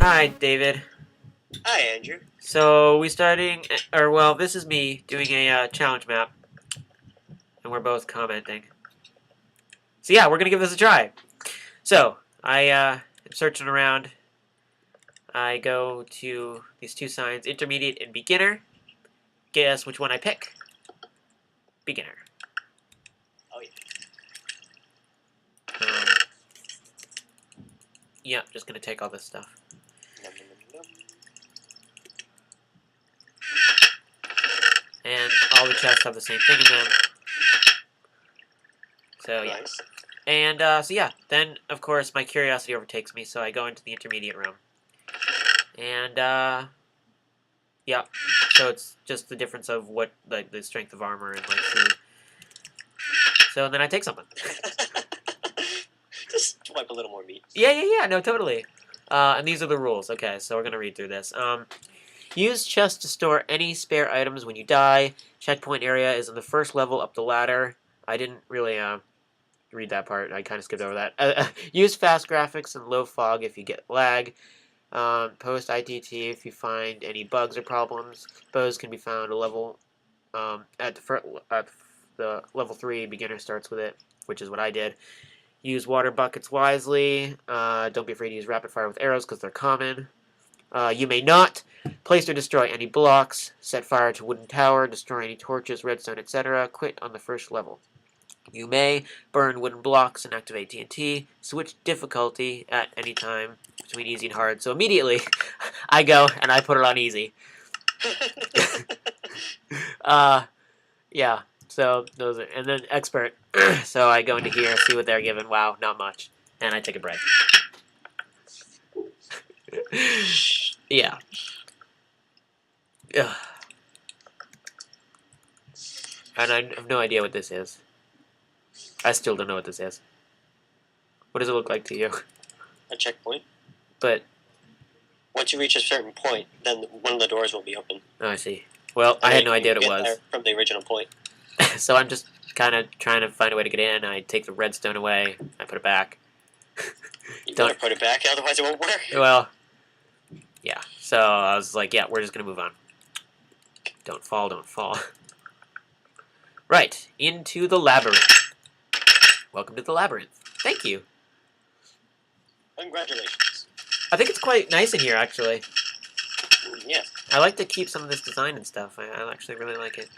Hi, David. Hi, Andrew. So we starting, or well, this is me doing a challenge map, and we're both commenting. So yeah, we're gonna give this a try. So I am searching around. I go to these two signs, intermediate and beginner. Guess which one I pick? Beginner. Oh yeah. Um, yeah, just gonna take all this stuff. Num, num, num, num. And all the chests have the same thing in them. So yeah. Nice. And so yeah, then of course my curiosity overtakes me, so I go into the intermediate room. And yeah, so it's just the difference of what like the strength of armor and like food. So then I take something. Just wipe a little more meat. Yeah, no, totally. And these are the rules. Okay, so we're gonna read through this. Use chest to store any spare items when you die. Checkpoint area is on the first level up the ladder. I didn't really read that part. I kind of skipped over that. Use fast graphics and low fog if you get lag. Post ITT if you find any bugs or problems. Bows can be found a level at the level 3. Beginner starts with it, which is what I did. Use water buckets wisely. Don't be afraid to use rapid fire with arrows because they're common. You may not place or destroy any blocks. Set fire to wooden tower. Destroy any torches, redstone, etc. Quit on the first level. You may burn wooden blocks and activate TNT. Switch difficulty at any time between easy and hard. So immediately, I go and I put it on easy. Yeah. So those are, and then expert. So I go into here, see what they're given. Wow, not much, and I take a break. Yeah. Ugh. And I have no idea what this is. I still don't know what this is. What does it look like to you? A checkpoint. But Once you reach a certain point, then one of the doors will be open. oh, I see. Well, I had no idea what it was. From the original point. So I'm just kind of trying to find a way to get in. I take the redstone away. I put it back. You better put it back, otherwise it won't work. Well, yeah. So I was like, yeah, we're just going to move on. Don't fall, don't fall. Right, into the labyrinth. Welcome to the labyrinth. Thank you. Congratulations. I think it's quite nice in here, actually. Yeah. I like to keep some of this design and stuff. I actually really like it.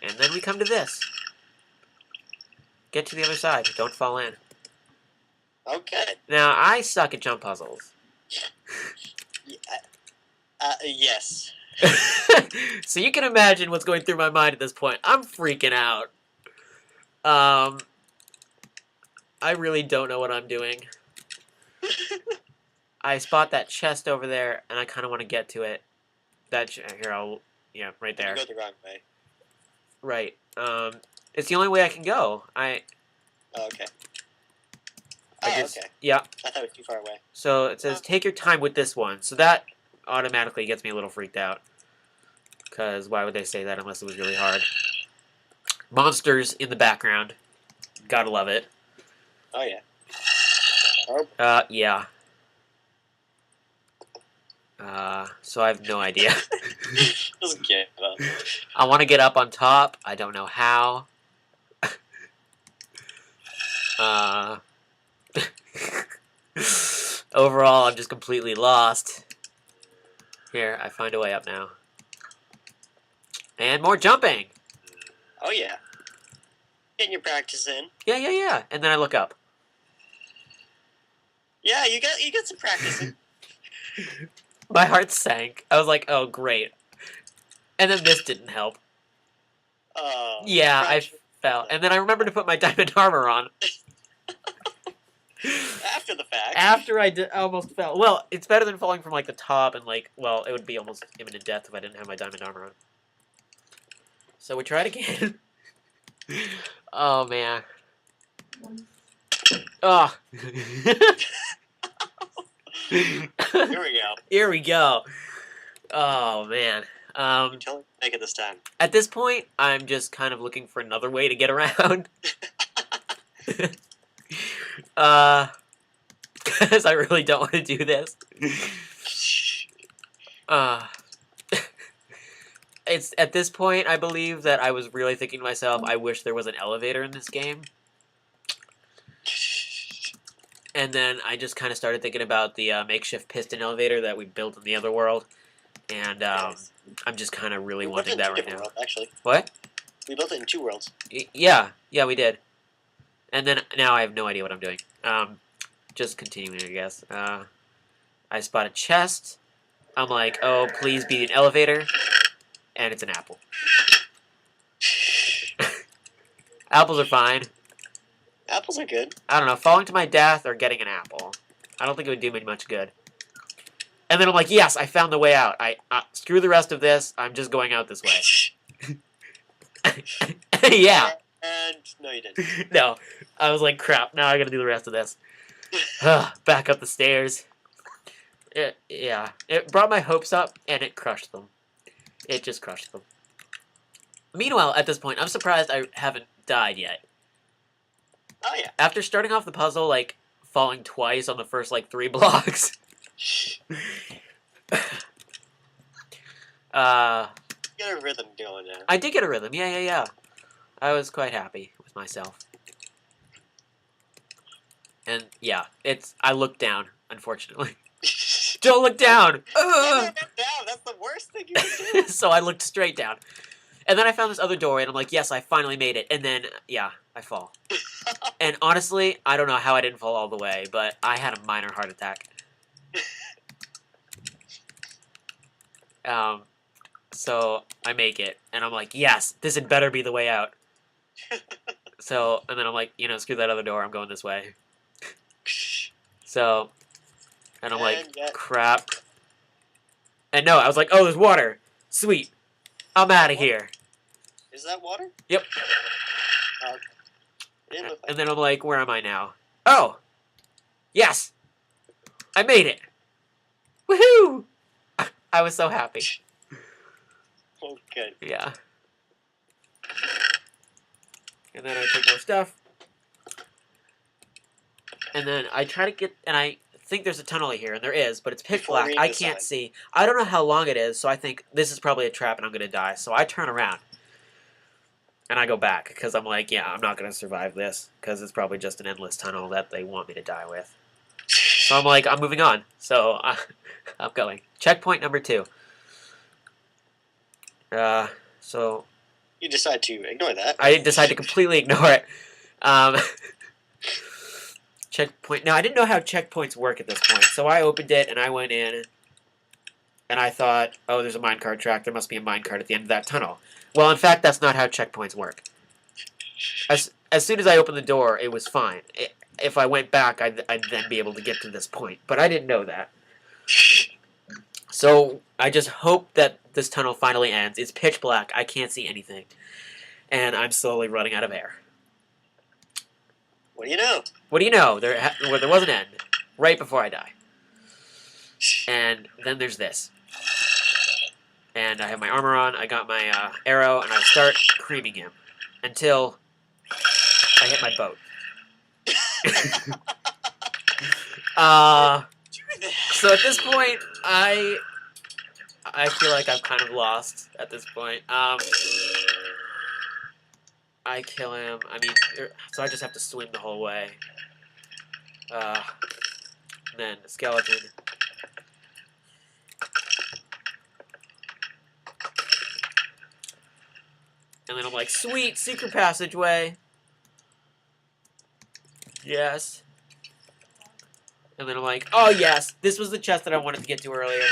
And then we come to this. Get to the other side. Don't fall in. Okay. Now, I suck at jump puzzles. Yes. So you can imagine what's going through my mind at this point. I'm freaking out. I really don't know what I'm doing. I spot that chest over there, and I kind of want to get to it. Yeah, right there. You go the wrong way. Right. It's the only way I can go. Oh, okay. Okay. Yeah. I thought it was too far away. So it says, take your time with this one. So that automatically gets me a little freaked out. Because why would they say that unless it was really hard? Monsters in the background. Gotta love it. Oh, yeah. Oh. Yeah. So I have no idea. Just get up. I want to get up on top. I don't know how. Overall, I'm just completely lost. Here, I find a way up now. And more jumping! Oh, yeah. Getting your practice in. Yeah. And then I look up. Yeah, you got some practice in. My heart sank. I was like, oh, great. And then this didn't help. Yeah, I fell. And then I remembered to put my diamond armor on. After the fact. After I almost fell. Well, it's better than falling from, like, the top and, like, well, it would be almost imminent death if I didn't have my diamond armor on. So we tried again. Oh, man. Oh. Here we go. Here we go. Oh, man. You tell me to make it this time. At this point, I'm just kind of looking for another way to get around. because I really don't want to do this. It's at this point I believe that I was really thinking to myself, I wish there was an elevator in this game. And then I just kind of started thinking about the makeshift piston elevator that we built in the other world, and Nice. I'm just kind of really We built it wanting in that two right different now. worlds, actually. What? We built it in 2 worlds. Yeah, we did. And then now I have no idea what I'm doing. Just continuing, I guess. I spot a chest. I'm like, oh, please be an elevator, and it's an apple. Apples are fine. Apples are good. I don't know, falling to my death or getting an apple. I don't think it would do me much good. And then I'm like, yes, I found the way out. Screw the rest of this. I'm just going out this way. Yeah. And no, you didn't. No. I was like, crap. Now I gotta do the rest of this. Back up the stairs. Yeah. It brought my hopes up, and it crushed them. It just crushed them. Meanwhile, at this point, I'm surprised I haven't died yet. Oh yeah. After starting off the puzzle, like, falling twice on the first, like, 3 blocks. You got a rhythm going now. I did get a rhythm. Yeah. I was quite happy with myself. And, yeah, I looked down, unfortunately. Don't look down! Never look down. That's the worst thing you can do. So I looked straight down. And then I found this other doorway, and I'm like, yes, I finally made it. And then, yeah, I fall. And honestly, I don't know how I didn't fall all the way, but I had a minor heart attack. So I make it, and I'm like, yes, this had better be the way out. So, and then I'm like, screw that other door, I'm going this way. So, and I'm like, crap. And no, I was like, oh, there's water. Sweet. I'm out of here. Is that water? Yep. It didn't look like And then I'm like, where am I now? Oh! Yes! I made it! Woohoo! I was so happy. Oh, good. Yeah. And then I take more stuff. And then I try to get, and I think there's a tunnel here, and there is, but it's pitch Before black. we I decide. can't see. I don't know how long it is, so I think this is probably a trap and I'm going to die. So I turn around. And I go back, because I'm like, yeah, I'm not going to survive this, because it's probably just an endless tunnel that they want me to die with. So I'm like, I'm moving on. So I'm going. Checkpoint number 2. So You decide to ignore that. I decide to completely ignore it. Checkpoint. Now, I didn't know how checkpoints work at this point, so I opened it, and I went in, and I thought, oh, there's a minecart track. There must be a minecart at the end of that tunnel. Well, in fact, that's not how checkpoints work. As soon as I opened the door, it was fine. If I went back, I'd then be able to get to this point. But I didn't know that. So I just hope that this tunnel finally ends. It's pitch black. I can't see anything. And I'm slowly running out of air. What do you know? What do you know? There was an end. Right before I die. And then there's this. And I have my armor on, I got my arrow, and I start creaming him. Until I hit my boat. So at this point, I feel like I've kind of lost at this point. I kill him. I mean, so I just have to swim the whole way. And then the skeleton. And then I'm like, sweet, secret passageway. Yes. And then I'm like, oh yes, this was the chest that I wanted to get to earlier.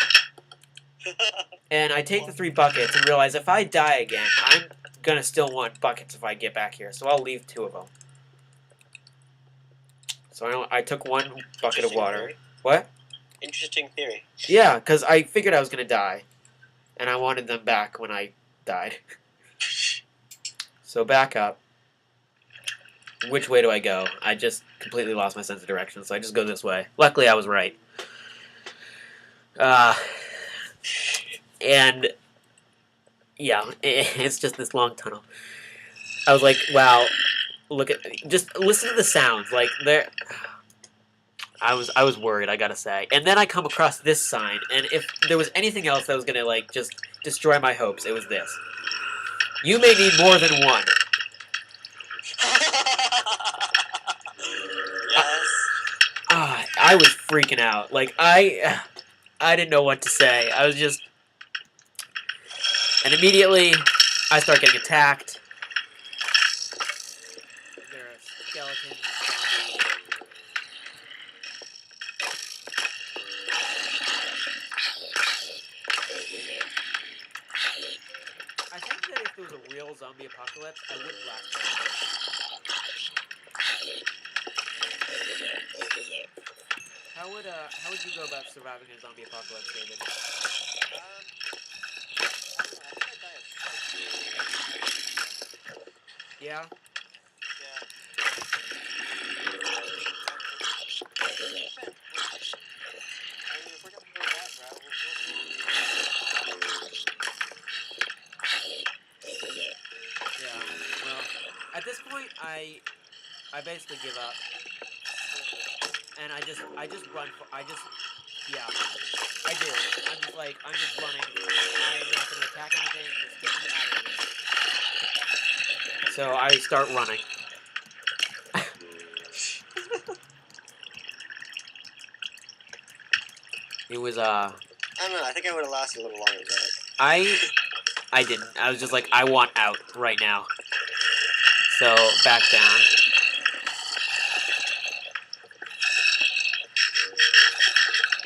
And I take the 3 buckets and realize if I die again, I'm gonna still want buckets if I get back here. So I'll leave 2 of them. So I took 1 bucket of water. Theory. What? Interesting theory. Yeah, because I figured I was gonna die. And I wanted them back when I died. So back up. Which way do I go? I just completely lost my sense of direction, so I just go this way. Luckily, I was right. And yeah, it's just this long tunnel. I was like, wow, just listen to the sounds. Like, I was worried, I gotta say. And then I come across this sign, and if there was anything else that was gonna, like, just destroy my hopes, it was this. You may need more than one. Yes. I was freaking out. Like, I didn't know what to say. I was just... And immediately, I start getting attacked. There are skeletons, zombies. I think that if there was a real zombie apocalypse, I would blast zombies. How would you go about surviving a zombie apocalypse, David? Yeah? Yeah. Well, at this point, I basically give up, and I just run for yeah, I do. I'm just running. I'm not gonna attack anything. Just get me out of here. So I start running. It was I don't know. I think I would have lasted a little longer than that. I didn't. I was just like, I want out right now. So back down.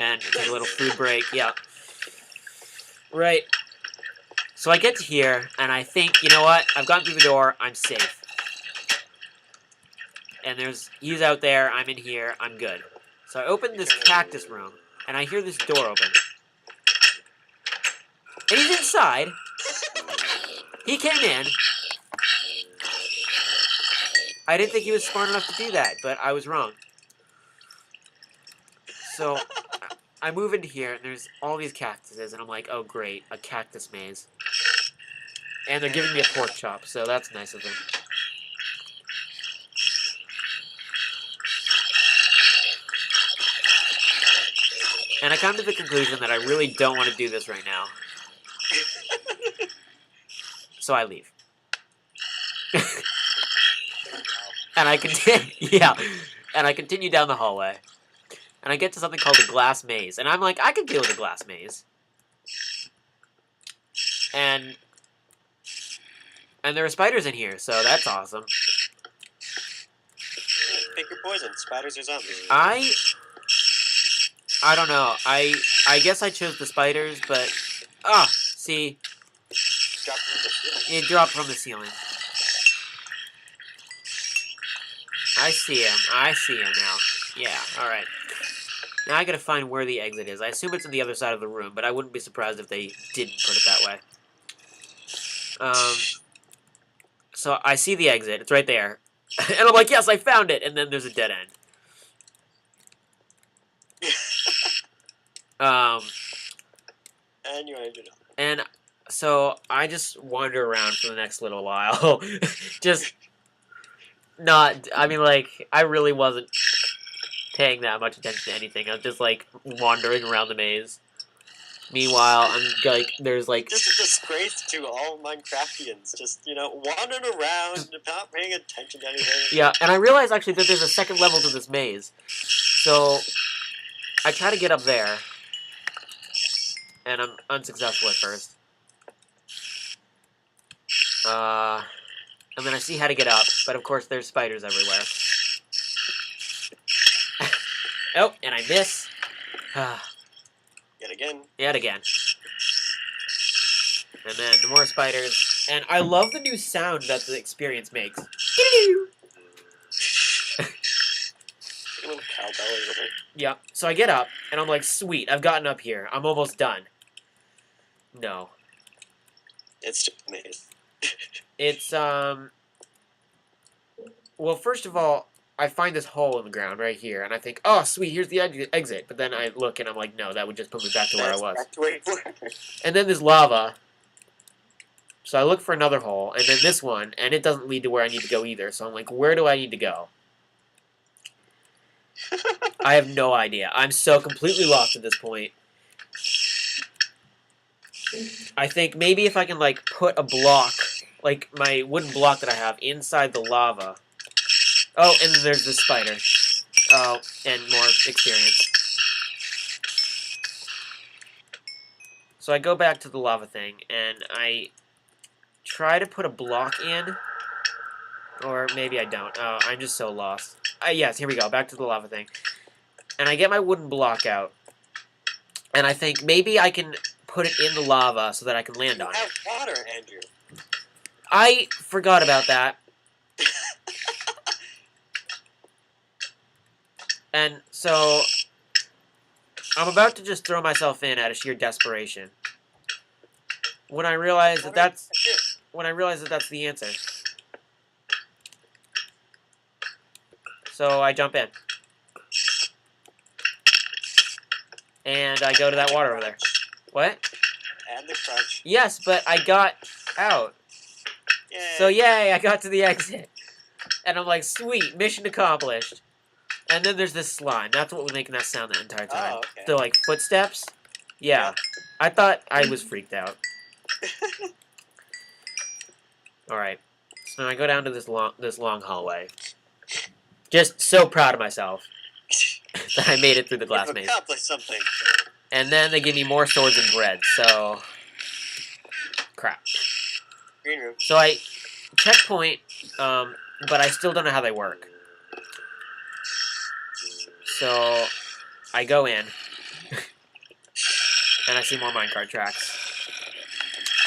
And take a little food break. Yeah. Right. So I get to here, and I think, you know what? I've gotten through the door. I'm safe. And he's out there. I'm in here. I'm good. So I open this cactus room, and I hear this door open. And he's inside. He came in. I didn't think he was smart enough to do that, but I was wrong. So I move into here, and there's all these cactuses, and I'm like, oh, great, a cactus maze. And they're giving me a pork chop, so that's nice of them. And I come to the conclusion that I really don't want to do this right now. So I leave. And I continue, yeah, and I continue down the hallway. And I get to something called a glass maze. And I'm like, I could deal with a glass maze. And there are spiders in here, so that's awesome. Pick your poison. Spiders or zombies. I don't know. I guess I chose the spiders, but see, it dropped from the ceiling. I see him. I see him now. Yeah. All right. Now I gotta find where the exit is. I assume it's on the other side of the room, but I wouldn't be surprised if they didn't put it that way. So I see the exit. It's right there. And I'm like, yes, I found it! And then there's a dead end. And you ended up. And so I just wander around for the next little while. Just not... I mean, like, I really wasn't paying that much attention to anything. I was just, like, wandering around the maze. Meanwhile, I'm like, there's like... Just a disgrace to all Minecraftians. Just, you know, wandering around, not paying attention to anything. Yeah, and I realize actually that there's a second level to this maze. So, I try to get up there. And I'm unsuccessful at first. And then I see how to get up, but of course there's spiders everywhere. Oh, and I miss. Yet again. Yet again. And then more spiders. And I love the new sound that the experience makes. A little cowbell or something. Yeah. So I get up, and I'm like, sweet, I've gotten up here. I'm almost done. No. It's just a maze. It's, well, first of all, I find this hole in the ground right here, and I think, oh, sweet, here's the exit. But then I look, and I'm like, no, that would just put me back to where I was. Back to where you were. And then there's lava. So I look for another hole, and then this one, and it doesn't lead to where I need to go either. So I'm like, where do I need to go? I have no idea. I'm so completely lost at this point. I think maybe if I can, like, put a block, like my wooden block that I have, inside the lava. Oh, and then there's the spider. Oh, and more experience. So I go back to the lava thing, and I try to put a block in. Or maybe I don't. Oh, I'm just so lost. Yes, here we go. Back to the lava thing. And I get my wooden block out. And I think maybe I can put it in the lava so that I can land on it. You have water, Andrew. I forgot about that. And so I'm about to just throw myself in out of sheer desperation. When I realize that that's the answer. So I jump in. And I go to that water over there. What? And the crunch. Yes, but I got out. Yay. So yay, I got to the exit. And I'm like, sweet, mission accomplished. And then there's this slime. That's what was making that sound the entire time. Oh, okay. The, like, footsteps. Yeah. I thought I was freaked out. Alright. So I go down to this long hallway. Just so proud of myself that I made it through the glass You've maze. accomplished something. And then they give me more swords and bread, so... Crap. Green room. So I checkpoint, but I still don't know how they work. So I go in, and I see more minecart tracks.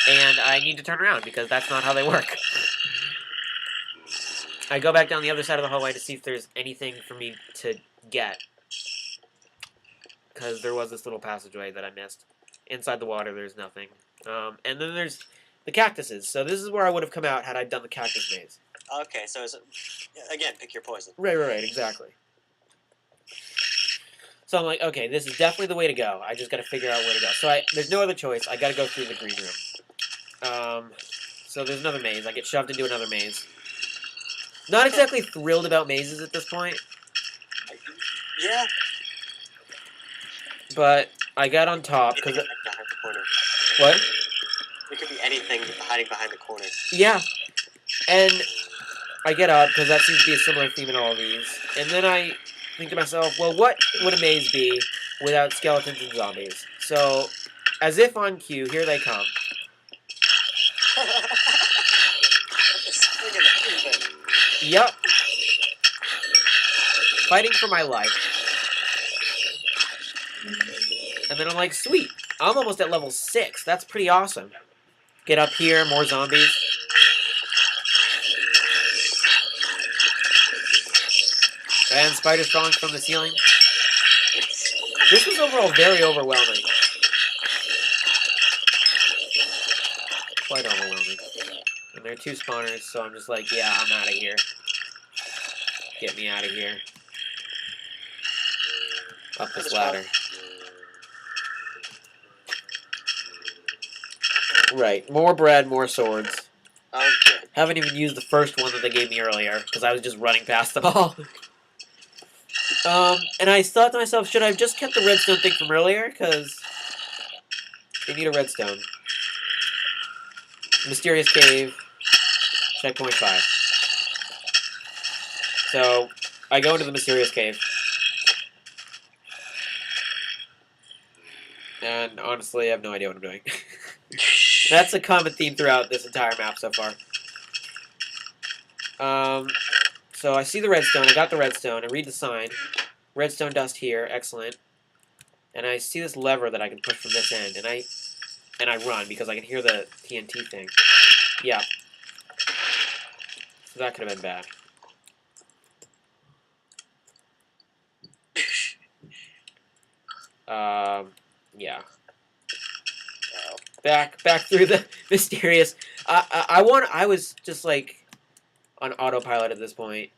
And I need to turn around, because that's not how they work. I go back down the other side of the hallway to see if there's anything for me to get. Because there was this little passageway that I missed. Inside the water, there's nothing. And then there's the cactuses. So this is where I would have come out had I done the cactus maze. Okay, so again, pick your poison. Right, exactly. So I'm like, okay, this is definitely the way to go. I just got to figure out where to go. So there's no other choice. I got to go through the green room. So there's another maze. I get shoved into another maze. Not exactly thrilled about mazes at this point. Yeah. But I got on top because Behind the corner. What? It could be anything hiding behind the corner. Yeah. And I get up because that seems to be a similar theme in all of these. And then I think to myself, well, what would a maze be without skeletons and zombies? So, as if on cue, here they come. Yep. Fighting for my life. And then I'm like, sweet. I'm almost at level 6. That's pretty awesome. Get up here, more zombies. And spiders falling from the ceiling. This was overall very overwhelming. Quite overwhelming. And there are 2 spawners, so I'm just like, yeah, I'm out of here. Get me out of here. Up this ladder. Right, more bread, more swords. Okay. Haven't even used the first one that they gave me earlier, because I was just running past them all. And I thought to myself, should I have just kept the redstone thing from earlier? Because they need a redstone. Mysterious cave. Checkpoint 5. So, I go into the mysterious cave. And honestly, I have no idea what I'm doing. That's a common theme throughout this entire map so far. So I see the redstone. I got the redstone. I read the sign. Redstone dust here. Excellent. And I see this lever that I can push from this end. And I run because I can hear the TNT thing. Yeah. So that could have been bad. Yeah. Back through the mysterious. I was just like on autopilot at this point.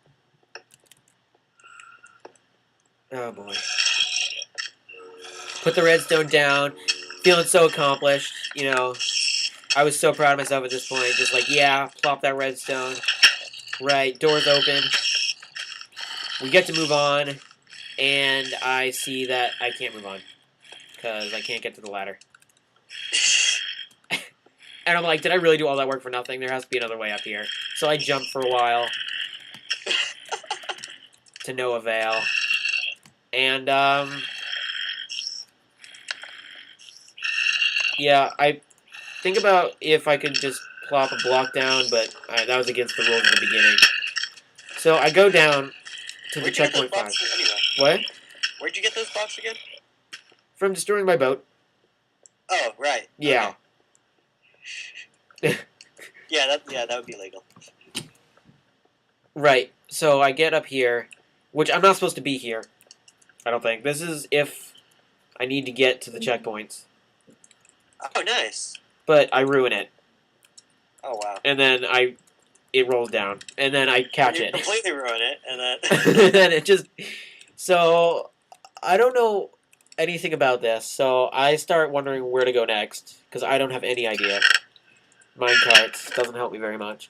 Oh boy. Put the redstone down. Feeling so accomplished. You know, I was so proud of myself at this point. Just like, yeah, plop that redstone. Right, doors open. We get to move on. and I see that I can't move on because I can't get to the ladder. And I'm like, did I really do all that work for nothing? There has to be another way up here. So I jump for a while to no avail. And, yeah, I think about if I could just plop a block down, but that was against the rules at the beginning. So I go down to the checkpoint 5. Anyway? What? Where'd you get those blocks again? From destroying my boat. Oh, right. Yeah. Okay. Yeah, that would be legal. Right. So I get up here, which I'm not supposed to be here. I don't think. This is if I need to get to the checkpoints. Oh, nice. But I ruin it. Oh, wow. And then it rolls down. And then I catch You it. completely ruin it, and then... And it just... So, I don't know anything about this. So I start wondering where to go next. Because I don't have any idea. Minecarts doesn't help me very much.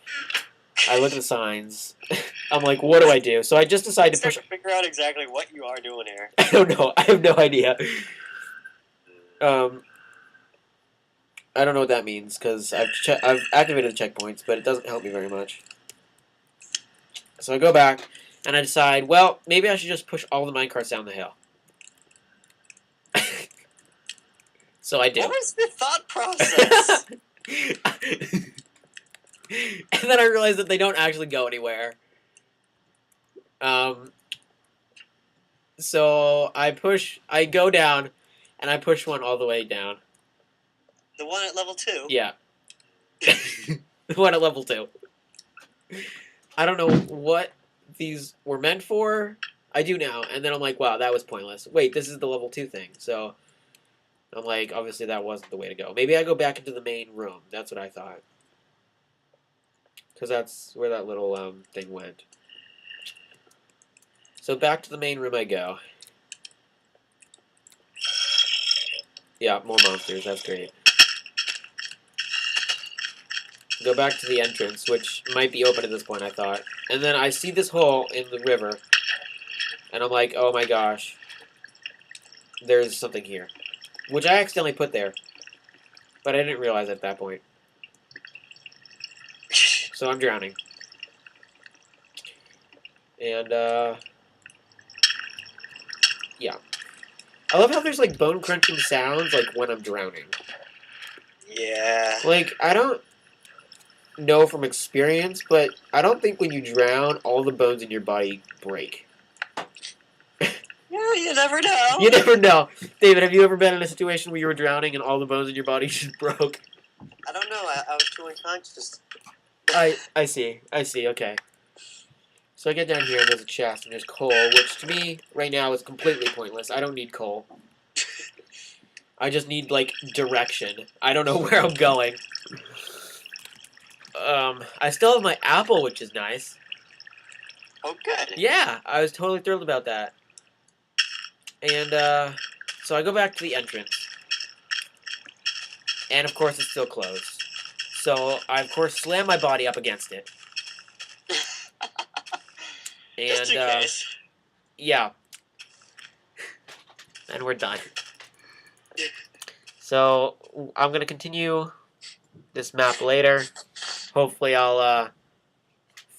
I look at the signs. I'm like, what do I do? So I just decide to push... figure out exactly what you are doing here. I don't know. I have no idea. I don't know what that means because I've activated the checkpoints, but it doesn't help me very much. So I go back and I decide, well, maybe I should just push all the minecarts down the hill. So I do. What was your thought process? And then I realize that they don't actually go anywhere. So I go down, and I push one all the way down. The one at level 2? Yeah. The one at level 2. I don't know what these were meant for. I do now, and then I'm like, wow, that was pointless. Wait, this is the level 2 thing, so I'm like, obviously that wasn't the way to go. Maybe I go back into the main room. That's what I thought. Because that's where that little thing went. So back to the main room I go. Yeah, more monsters. That's great. Go back to the entrance, which might be open at this point, I thought. And then I see this hole in the river. And I'm like, oh my gosh. There's something here. Which I accidentally put there. But I didn't realize at that point. So I'm drowning. And, yeah. I love how there's, like, bone-crunching sounds, like, when I'm drowning. Yeah. Like, I don't know from experience, but I don't think when you drown, all the bones in your body break. Yeah, you never know. You never know. David, have you ever been in a situation where you were drowning and all the bones in your body just broke? I don't know. I was too unconscious. I see. Okay. So I get down here and there's a chest and there's coal, which to me, right now, is completely pointless. I don't need coal. I just need, like, direction. I don't know where I'm going. I still have my apple, which is nice. Oh, good. Yeah, I was totally thrilled about that. And, so I go back to the entrance. And, of course, it's still closed. So, I, of course, slam my body up against it. And, Just in case. yeah. And we're done. So, I'm going to continue this map later. Hopefully I'll,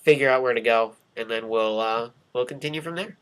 figure out where to go. And then we'll continue from there.